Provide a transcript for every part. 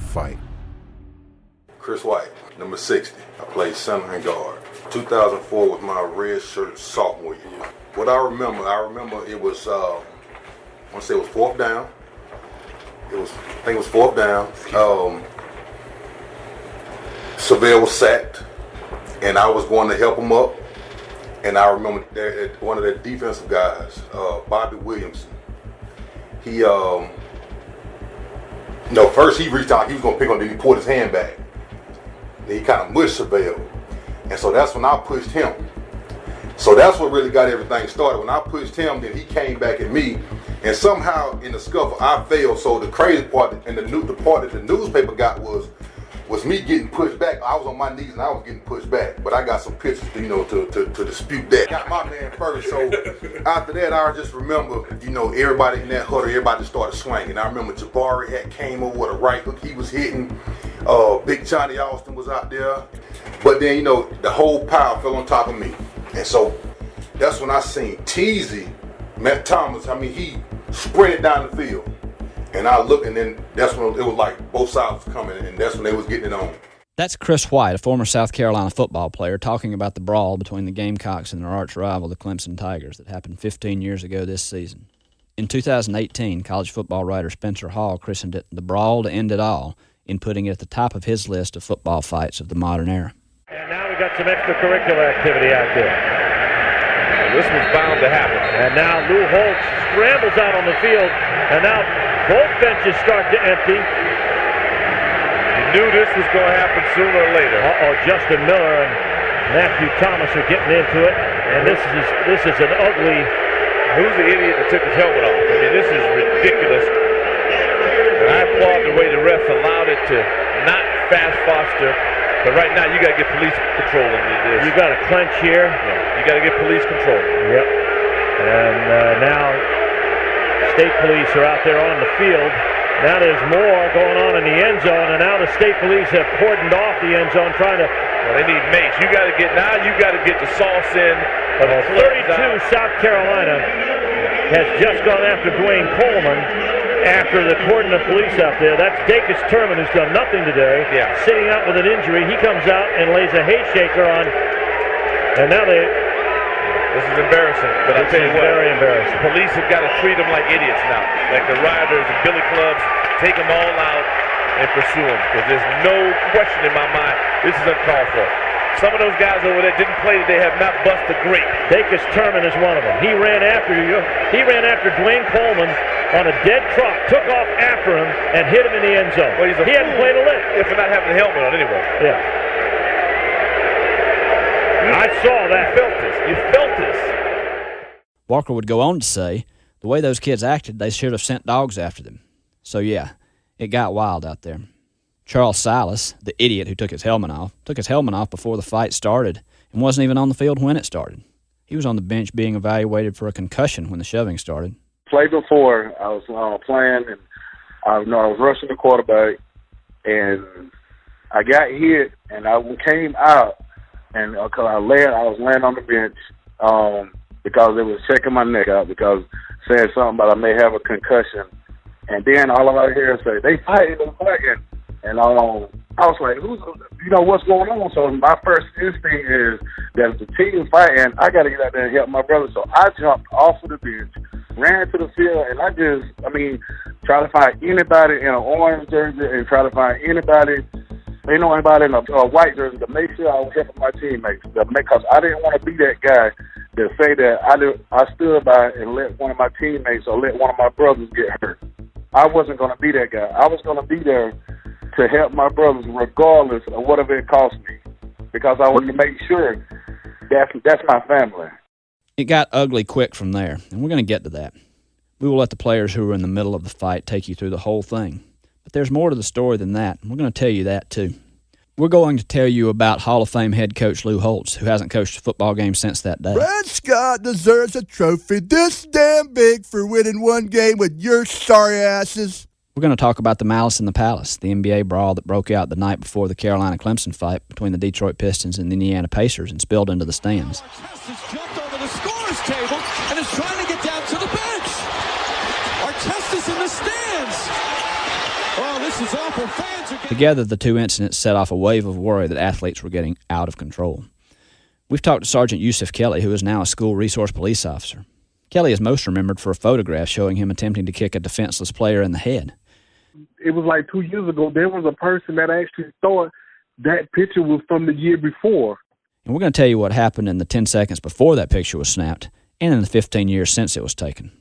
fight. Chris White, number 60. I played center and guard. 2004 was my red shirt sophomore year. What I remember it was, I want to say it was fourth down. I think it was fourth down. Seville was sacked, and I was going to help him up. And I remember one of the defensive guys, Bobby Williamson. First he reached out, he was going to pick on him, he pulled his hand back. Then he kind of mushed Seville. And so that's when I pushed him. So that's what really got everything started. When I pushed him, then he came back at me. And somehow in the scuffle, I failed. So the crazy part, and the part that the newspaper got was me getting pushed back. I was on my knees and I was getting pushed back. But I got some pictures, to dispute that. Got my man first. So after that, I just remember, everybody in that huddle, everybody started swinging. I remember Jabari had came over with a right hook. He was hitting. Big Johnny Austin was out there. But then, the whole pile fell on top of me. And so that's when I seen Teasy, Matt Thomas, he sprinted down the field. And I looked, and then that's when it was like both sides was coming, and that's when they was getting it on. That's Chris White, a former South Carolina football player, talking about the brawl between the Gamecocks and their arch rival, the Clemson Tigers, that happened 15 years ago this season. In 2018, college football writer Spencer Hall christened it the brawl to end it all, in putting it at the top of his list of football fights of the modern era. And now we got some extracurricular activity out there. Well, this was bound to happen. And now Lou Holtz scrambles out on the field, and now both benches start to empty. You knew this was going to happen sooner or later. Justin Miller and Matthew Thomas are getting into it, and this is an ugly. Who's the idiot that took his helmet off? I mean, this is ridiculous. And I applaud the way the ref allowed it to not fast foster. But right now, you got to get police control in this. You got to clench here. Yeah, you got to get police control. Yep. And now state police are out there on the field. Now there's more going on in the end zone, and now the state police have cordoned off the end zone, trying to. Well, they need mace. You got to get the sauce in. 32 South Carolina has just gone after Dwayne Coleman. After the cordon of police out there, that's Dacus Turman, who's done nothing today, sitting out with an injury. He comes out and lays a hay shaker on, and now this is embarrassing, but I'll tell you what, very embarrassing. Police have got to treat them like idiots now, like the rioters and billy clubs. Take them all out and pursue them, because there's no question in my mind this is uncalled for. Some of those guys over there didn't play today, have not bust a grape. Dacus Turman is one of them. He ran after Dwayne Coleman on a dead trot, took off after him, and hit him in the end zone. Well, he hadn't played a lick. Yeah, for not having the helmet on anyway. Yeah. I saw that. You felt this. Walker would go on to say, the way those kids acted, they should have sent dogs after them. So yeah, it got wild out there. Charles Silas, the idiot who took his helmet off before the fight started and wasn't even on the field when it started. He was on the bench being evaluated for a concussion when the shoving started. Play before, I was playing, and I was rushing the quarterback, and I got hit, and I came out, and I was laying on the bench because they was checking my neck out because saying something about I may have a concussion, and then all I hear say they fighting, and I was like, what's going on? So my first instinct is that if the team fighting, I got to get out there and help my brother. So I jumped off of the bench, ran to the field, and try to find anybody in an orange jersey and try to find anybody in a white jersey to make sure I was helping my teammates. Because I didn't want to be that guy to say that I stood by and let one of my teammates or let one of my brothers get hurt. I wasn't going to be that guy. I was going to be there to help my brothers regardless of whatever it cost me, because I wanted to make sure that's my family. It got ugly quick from there, and we're going to get to that. We will let the players who were in the middle of the fight take you through the whole thing. But there's more to the story than that, and we're going to tell you that too. We're going to tell you about Hall of Fame head coach Lou Holtz, who hasn't coached a football game since that day. Brad Scott deserves a trophy this damn big for winning one game with your sorry asses. We're going to talk about the Malice in the Palace, the NBA brawl that broke out the night before the Carolina-Clemson fight between the Detroit Pistons and the Indiana Pacers and spilled into the stands. Artest jumped over the scorer's table and is trying to get down to the bench. Artest is in the stands. Oh, this This is awful. Fans are getting... Together, the two incidents set off a wave of worry that athletes were getting out of control. We've talked to Sergeant Yusuf Kelly, who is now a school resource police officer. Kelly is most remembered for a photograph showing him attempting to kick a defenseless player in the head. It was like 2 years ago. There was a person that actually thought that picture was from the year before. And we're going to tell you what happened in the 10 seconds before that picture was snapped and in the 15 years since it was taken.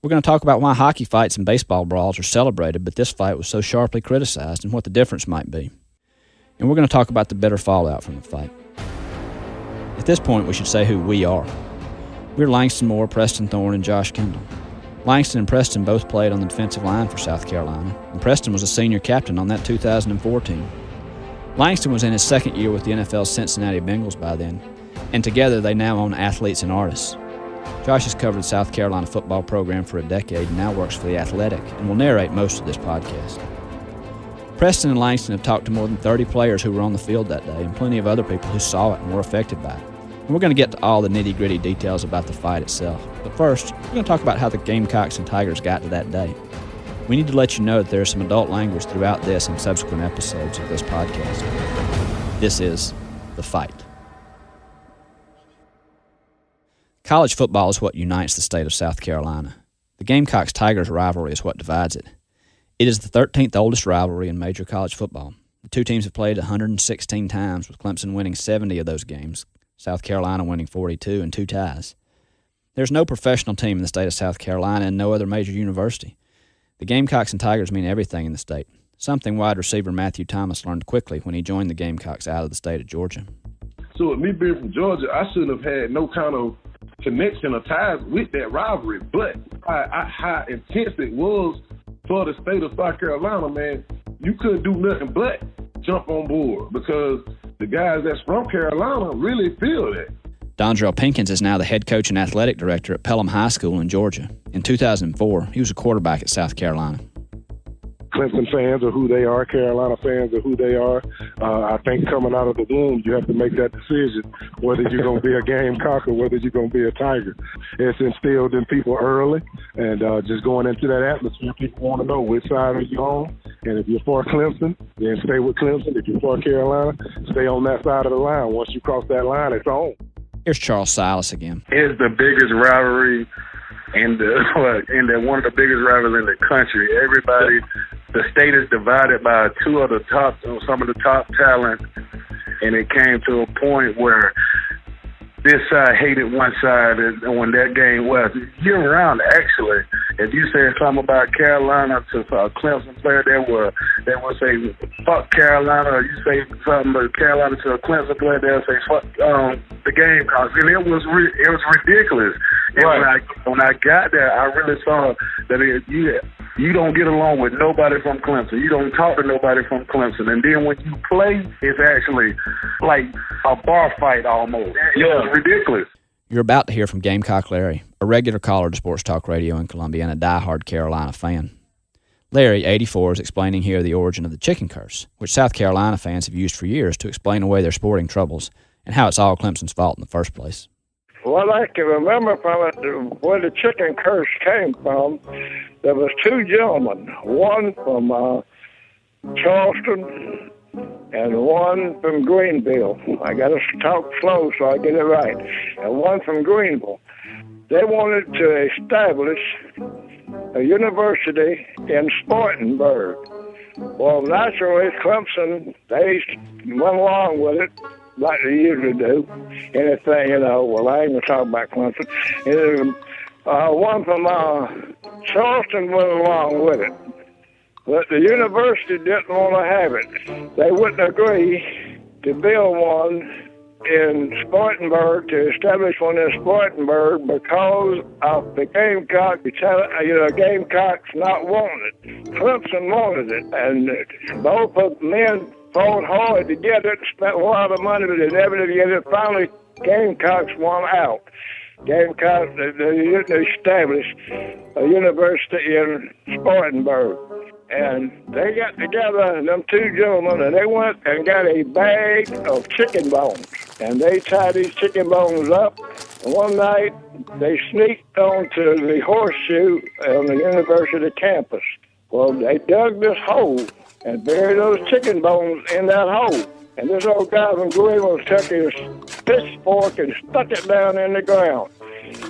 We're going to talk about why hockey fights and baseball brawls are celebrated, but this fight was so sharply criticized and what the difference might be. And we're going to talk about the bitter fallout from the fight. At this point, we should say who we are. We're Langston Moore, Preston Thorne, and Josh Kendall. Langston and Preston both played on the defensive line for South Carolina, and Preston was a senior captain on that 2004 team. Langston was in his second year with the NFL's Cincinnati Bengals by then, and together they now own Athletes and Artists. Josh has covered the South Carolina football program for a decade and now works for The Athletic and will narrate most of this podcast. Preston and Langston have talked to more than 30 players who were on the field that day and plenty of other people who saw it and were affected by it. And we're going to get to all the nitty-gritty details about the fight itself. But first, we're going to talk about how the Gamecocks and Tigers got to that day. We need to let you know that there is some adult language throughout this and subsequent episodes of this podcast. This is The Fight. College football is what unites the state of South Carolina. The Gamecocks-Tigers rivalry is what divides it. It is the 13th oldest rivalry in major college football. The two teams have played 116 times, with Clemson winning 70 of those games, South Carolina winning 42, and 2 ties. There's no professional team in the state of South Carolina and no other major university. The Gamecocks and Tigers mean everything in the state, something wide receiver Matthew Thomas learned quickly when he joined the Gamecocks out of the state of Georgia. So with me being from Georgia, I shouldn't have had no kind of connection or ties with that rivalry, but how intense it was for the state of South Carolina, man, you couldn't do nothing but jump on board because the guys that's from Carolina really feel that. Dondrell Pinkins is now the head coach and athletic director at Pelham High School in Georgia. In 2004, he was a quarterback at South Carolina. Clemson fans are who they are. Carolina fans are who they are. I think coming out of the womb, you have to make that decision whether you're going to be a Gamecock or whether you're going to be a Tiger. It's instilled in people early, and just going into that atmosphere, people want to know which side are you on. And if you're for Clemson, then stay with Clemson. If you're for Carolina, stay on that side of the line. Once you cross that line, it's on. Here's Charles Silas again. It's the biggest rivalry and one of the biggest rivalries in the country. The state is divided by some of the top talent, and it came to a point where this side hated one side, and when that game was year round, actually, if you said something about Carolina to a Clemson player, they would say fuck Carolina, or you say something about Carolina to a Clemson player, they'll say fuck the Gamecocks, and it was ridiculous. And right. when I got there, I really saw that you don't get along with nobody from Clemson. You don't talk to nobody from Clemson. And then when you play, it's actually like a bar fight almost. It was ridiculous. You're about to hear from Gamecock Larry, a regular caller to Sports Talk Radio in Columbia and a diehard Carolina fan. Larry, 84, is explaining here the origin of the chicken curse, which South Carolina fans have used for years to explain away their sporting troubles and how it's all Clemson's fault in the first place. What I can remember from it, where the chicken curse came from, there was 2 gentlemen, one from Charleston and one from Greenville. I got to talk slow so I get it right. And one from Greenville. They wanted to establish a university in Spartanburg. Well, naturally, Clemson, they went along with it, like they usually do. Anything, well, I ain't going to talk about Clemson. And, one from Charleston went along with it. But the university didn't want to have it. They wouldn't agree to build one in Spartanburg, to establish one in Spartanburg because of the Gamecocks, Gamecocks not wanting it. Clemson wanted it, and both of the men fought hard to get it, spent a lot of money, but they never did get it. Finally, Gamecocks won out. Gamecocks, they established a university in Spartanburg. And they got together, them 2 gentlemen, and they went and got a bag of chicken bones. And they tied these chicken bones up. And one night, they sneaked onto the horseshoe on the university campus. Well, they dug this hole and buried those chicken bones in that hole. And this old guy from Greenville took his pitchfork and stuck it down in the ground.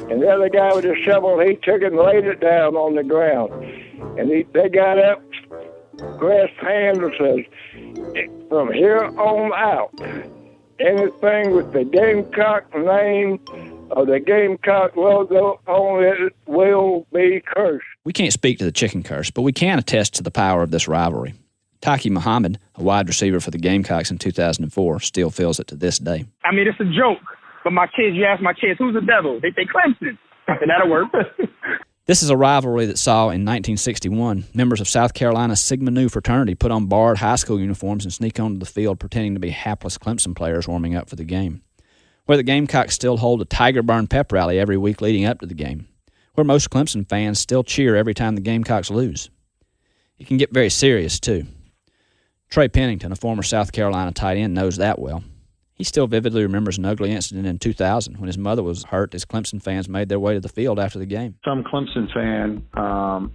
And the other guy with his shovel, he took it and laid it down on the ground. And they got up, grasped hands and says, from here on out, anything with the Gamecock name or the Gamecock logo on it will be cursed. We can't speak to the chicken curse, but we can attest to the power of this rivalry. Taki Muhammad, a wide receiver for the Gamecocks in 2004, still feels it to this day. I mean, it's a joke, but my kids, you ask my kids, who's the devil? They say Clemson, and that'll work. This is a rivalry that saw, in 1961, members of South Carolina's Sigma Nu fraternity put on barred high school uniforms and sneak onto the field pretending to be hapless Clemson players warming up for the game. Where the Gamecocks still hold a Tiger Burn pep rally every week leading up to the game. Where most Clemson fans still cheer every time the Gamecocks lose. It can get very serious, too. Trey Pennington, a former South Carolina tight end, knows that well. He still vividly remembers an ugly incident in 2000 when his mother was hurt as Clemson fans made their way to the field after the game. Some Clemson fan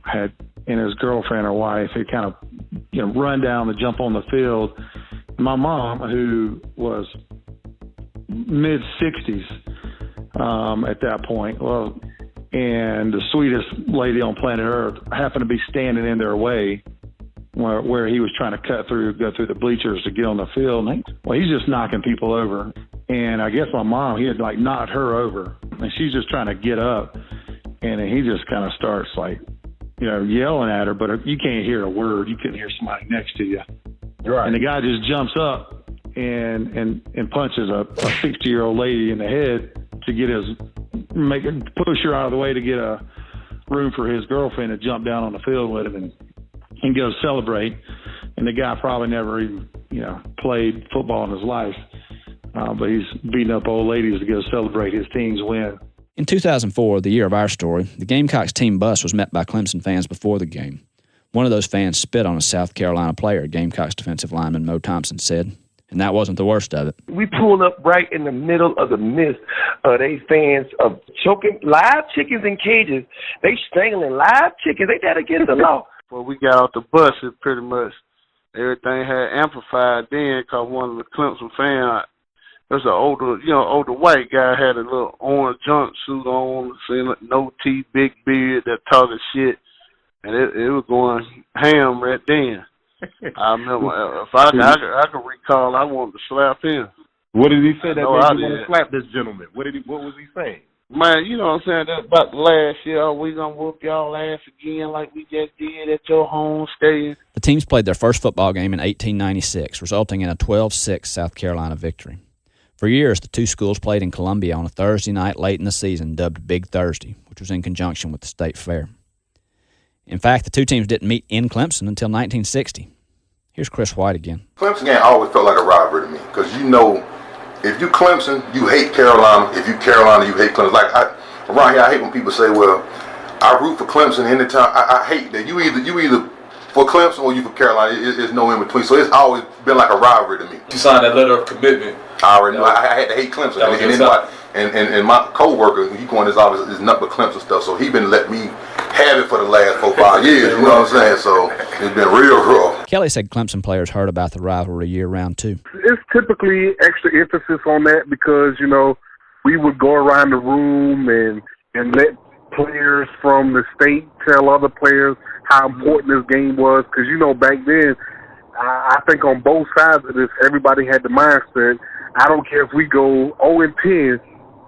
had, and his girlfriend or wife, had kind of, run down to jump on the field. My mom, who was mid-60s at that point, and the sweetest lady on planet Earth, happened to be standing in their way where he was trying to go through the bleachers to get on the field. And he's just knocking people over. And I guess my mom, he had knocked her over, and she's just trying to get up. And he just kind of starts yelling at her, but you can't hear a word. You couldn't hear somebody next to you. Right. And the guy just jumps up and punches a 60-year-old lady in the head to push her out of the way to get a room for his girlfriend to jump down on the field with him and go celebrate. And the guy probably never even, played football in his life, but he's beating up old ladies to go celebrate his team's win. In 2004, the year of our story, the Gamecocks team bus was met by Clemson fans before the game. One of those fans spit on a South Carolina player, Gamecocks defensive lineman Mo Thompson said, and that wasn't the worst of it. We pulled up right in the middle of the midst of they fans of choking live chickens in cages. They strangling live chickens. They got against the law. When we got off the bus, it pretty much everything had amplified then because one of the Clemson fans, there's an older white guy, had a little orange jumpsuit on, no teeth, big beard, that talking shit, and it was going ham right then. I remember, if I could recall, I wanted to slap him. What did he say that made you want to slap this gentleman? What was he saying? Man, you know what I'm saying? That's about the last year. We gonna whoop y'all ass again like we just did at your home stadium. The teams played their first football game in 1896, resulting in a 12-6 South Carolina victory. For years, the two schools played in Columbia on a Thursday night late in the season, dubbed Big Thursday, which was in conjunction with the state fair. In fact, the two teams didn't meet in Clemson until 1960. Here's Chris White again. Clemson game always felt like a rivalry to me because if you Clemson, you hate Carolina. If you Carolina, you hate Clemson. Around here, I hate when people say, well, I root for Clemson anytime. I hate that. You either for Clemson or you for Carolina. There's no in between. So it's always been like a rivalry to me. You signed that letter of commitment. I already know. I had to hate Clemson. And my co-worker, he going his office is nothing but Clemson stuff. So he been letting me have it for the last 4-5 years. You know what I'm saying? So it's been real rough. Kelly said Clemson players heard about the rivalry year-round, too. It's typically extra emphasis on that because, we would go around the room and let players from the state tell other players how important this game was. Because, back then, I think on both sides of this, everybody had the mindset, I don't care if we go 0-10,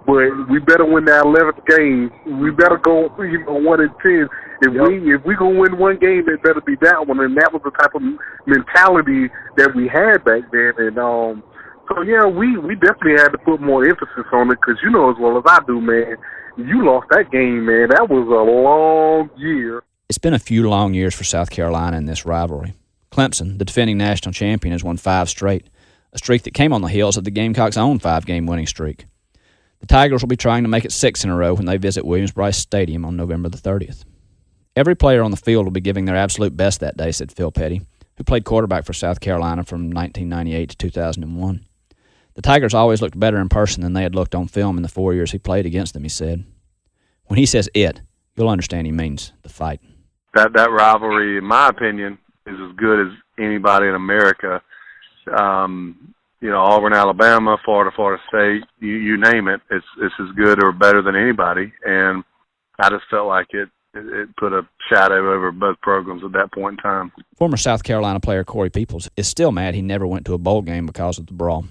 but we better win that 11th game. We better go, 1-10. If we gonna win one game, it better be that one. And that was the type of mentality that we had back then. And so yeah, we definitely had to put more emphasis on it because as well as I do, man, you lost that game, man. That was a long year. It's been a few long years for South Carolina in this rivalry. Clemson, the defending national champion, has won 5 straight, a streak that came on the heels of the Gamecocks' own 5-game winning streak. The Tigers will be trying to make it 6 in a row when they visit Williams-Brice Stadium on November the 30th. Every player on the field will be giving their absolute best that day, said Phil Petty, who played quarterback for South Carolina from 1998 to 2001. The Tigers always looked better in person than they had looked on film in the 4 years he played against them, he said. When he says it, you'll understand he means the fight. that rivalry, in my opinion, is as good as anybody in America. Auburn, Alabama, Florida State, you name it, it's as good or better than anybody. And I just felt like it put a shadow over both programs at that point in time. Former South Carolina player Corey Peoples is still mad he never went to a bowl game because of the brawl.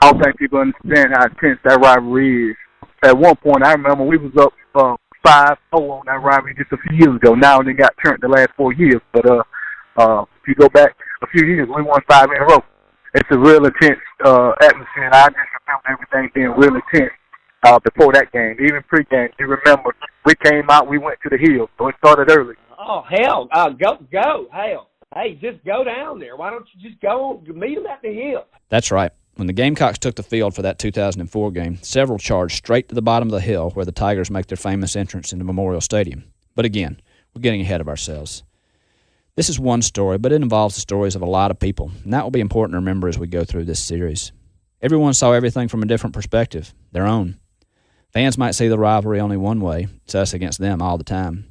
I don't think people understand how intense that rivalry is. At one point, I remember we was up 5-0 on that rivalry just a few years ago. Now they got turned the last 4 years. But if you go back a few years, we won 5 in a row. It's a real intense atmosphere, and I just remember everything being real intense before that game. Even pre-game, you remember, we came out, we went to the Hill, so it started early. Oh, hell, go, hell. Hey, just go down there. Why don't you just go meet them at the Hill? That's right. When the Gamecocks took the field for that 2004 game, several charged straight to the bottom of the hill where the Tigers make their famous entrance into Memorial Stadium. But again, we're getting ahead of ourselves. This is one story, but it involves the stories of a lot of people, and that will be important to remember as we go through this series. Everyone saw everything from a different perspective, their own. Fans might see the rivalry only one way. It's us against them all the time.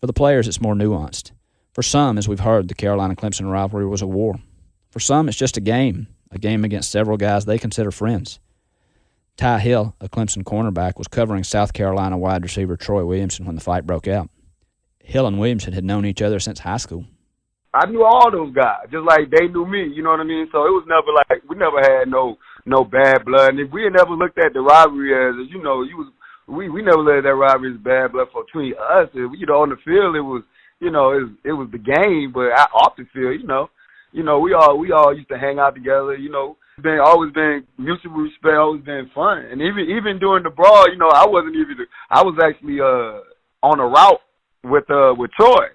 For the players, it's more nuanced. For some, as we've heard, the Carolina-Clemson rivalry was a war. For some, it's just a game against several guys they consider friends. Ty Hill, a Clemson cornerback, was covering South Carolina wide receiver Troy Williamson when the fight broke out. Hill and Williamson had known each other since high school. I knew all those guys, just like they knew me, you know what I mean? So it was never like, we never had no bad blood. And if we had never looked at the rivalry as, we never looked at that rivalry as bad blood between us. On the field, it was the game, but off the field, we all used to hang out together, always been mutual respect, always been fun. And even during the brawl, I was actually on a route with Troy.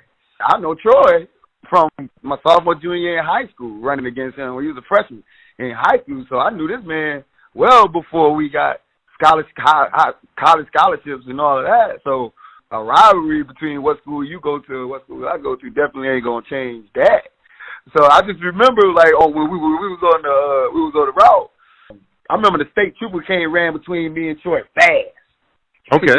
I know Troy from my sophomore, junior year in high school, running against him when he was a freshman in high school. So I knew this man well before we got college scholarships and all of that. So a rivalry between what school you go to and what school I go to definitely ain't gonna change that. So I just remember when we was on the route. I remember the state trooper ran between me and Troy fast. Okay.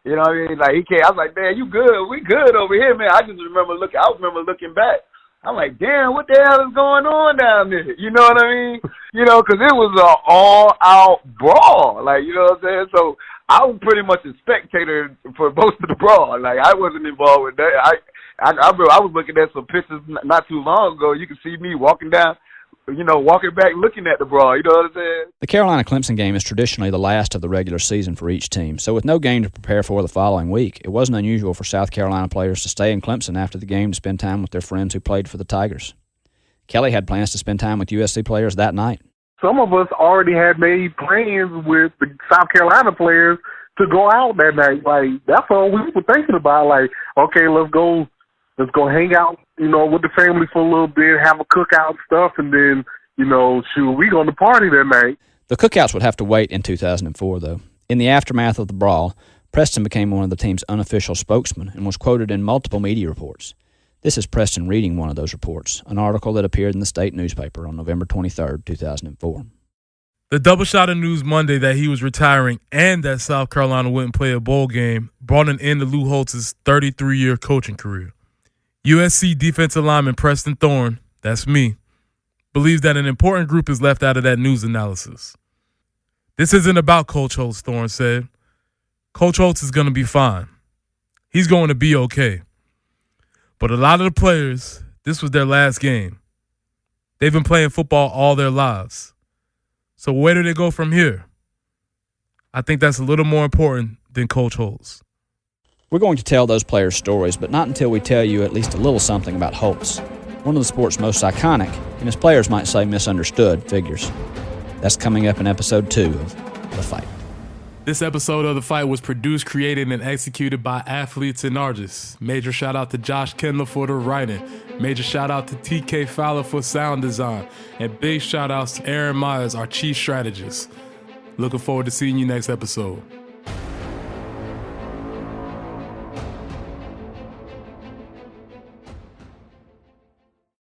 You know what I mean? Like he came, I was like, man, you good? We good over here, man. I remember looking back. I'm like, damn, what the hell is going on down there? You know what I mean? Because it was an all-out brawl. Like, you know what I'm saying? So I was pretty much a spectator for most of the brawl. Like, I wasn't involved with that. I was looking at some pictures not too long ago. You can see me walking back, looking at the brawl. You know what I'm saying? The Carolina-Clemson game is traditionally the last of the regular season for each team, so with no game to prepare for the following week, it wasn't unusual for South Carolina players to stay in Clemson after the game to spend time with their friends who played for the Tigers. Kelly had plans to spend time with USC players that night. Some of us already had made plans with the South Carolina players to go out that night. Like, that's all we were thinking about. Like, okay, let's go hang out, with the family for a little bit, have a cookout stuff, and then, we going to party that night. The cookouts would have to wait in 2004, though. In the aftermath of the brawl, Preston became one of the team's unofficial spokesmen and was quoted in multiple media reports. This is Preston reading one of those reports, an article that appeared in the state newspaper on November 23, 2004. The double shot of news Monday that he was retiring and that South Carolina wouldn't play a bowl game brought an end to Lou Holtz's 33-year coaching career. USC defensive lineman Preston Thorne, that's me, believes that an important group is left out of that news analysis. This isn't about Coach Holtz, Thorne said. Coach Holtz is going to be fine. He's going to be okay. But a lot of the players, this was their last game. They've been playing football all their lives. So where do they go from here? I think that's a little more important than Coach Holtz. We're going to tell those players' stories, but not until we tell you at least a little something about Holtz, one of the sport's most iconic, and as players might say, misunderstood figures. That's coming up in episode 2 of The Fight. This episode of The Fight was produced, created, and executed by athletes and artists. Major shout out to Josh Kendall for the writing. Major shout out to TK Fowler for sound design. And big shout outs to Aaron Myers, our chief strategist. Looking forward to seeing you next episode.